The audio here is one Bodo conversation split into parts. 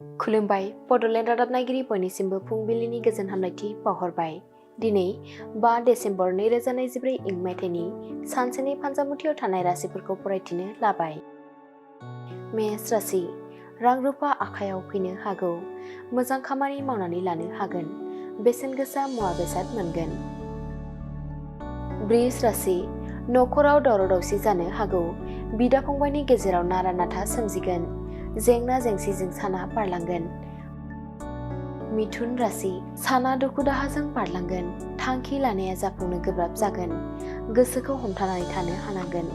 खुलुमबाय बड'लेण्ड रादाब नायगिरि बयनिसिमबो फुंबिलिनि गोजोन हामलायथि बावहरबाय। दिनै 5 डिसेम्बर 2024 इं मायथाइनि सानसेनि फानजामुथियाव थानाय राशिफोरखौ फरायथिनो लाबाय। मेष राशि, रां रुफा आखायाव फैनो हागौ, मोजां खामानि मावनानै लानो हागोन, बेसेन गोसा मुवा बेसाद मोनगोन। वृष राशि, नखराव दावराव दावसि जानो हागौ, बिदा फंबायनि गेजेराव नारा नाथा सोमजिगोन, जेंना जेंसिजों साना बारलांगोन। मिथुन राशि, साना दुखु दाहाजों बारलांगोन, थांखि लानाया जाफुंनो गोब्राब जागोन, गोसोखौ हमथानानै थानो हानांगोन।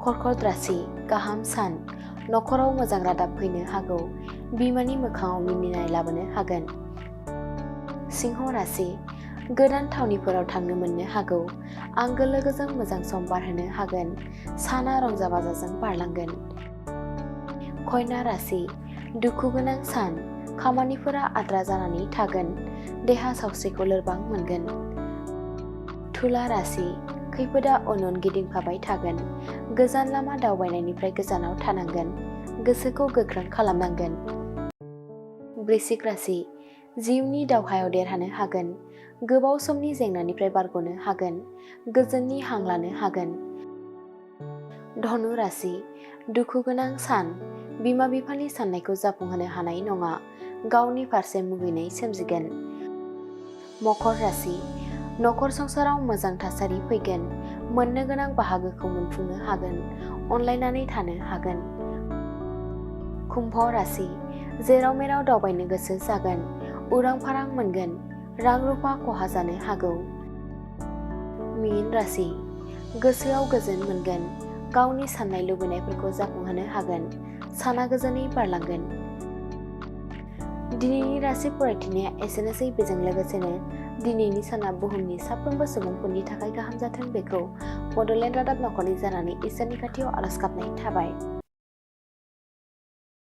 कर्कट राशि, गाहाम सान, नखराव मोजां रादाब फैनो हागौ, बिमानि मोखाङाव मिनिनाय लाबोनो हागोन। सिंह राशि, गोदान थावनिफोराव थांनो मोननो हागौ, आंगो लोगोजों मोजां सम बारहोनो हागोन, साना रंजा बाजाजों बारलांगोन। कन्या राशि, दुखु गोनां सान, खामानिफोरा आद्रा जानानै थागोन, देहा सावस्रिखौ लोरबां मोनगोन। तुला राशि, खैफोदा उन उन गिदिंफाबाय थागोन, गोजान लामा दावबायनायनिफ्राय गोजानाव थानांगोन, गोसोखौ गोख्रों खालामनांगोन। वृश्चिक राशि, जिउनि दावहायाव देरहानो हागोन, गोबाव समनि जेंनानिफ्राय बारग'नो हागोन, गोजोननि हां लानो हागोन। धनु राशि, दुखु गोनां सान, बिमा बिफानि साननायखौ जाफुंहोनो हानाय नङा, गावनि फारसे मुगैनाय सोमजिगोन। मकर राशि, नखर संसाराव मोजां थासारि फैगोन, मोननो गोनां बाहागोखौ मोनफुंनो हागोन, अनलायनानै थानो हागोन। कुम्भ राशि, जेराव मेराव दावबायनो गोसो जागोन, उरां फारां मोनगोन, रां रुफा खहा जानो हागौ। मीन राशि, गोसोआव गोजोन मोनगोन, गावनि साननाय लुबैनायफोरखौ जाफुंहोनो हागोन, साना गोजोनै बारलांगोन। दिनैनि राशि फरायथिनाया एसेनोसै। बेजों लोगोसेनो दिनैनि साना बुहुमनि साफ्रोमबो सुबुंफोरनि थाखाय गाहाम जाथों बेखौ बड'लेण्ड रादाब नखरनि जानानै इसोरनि खाथियाव आरज गाबनाय थाबाय।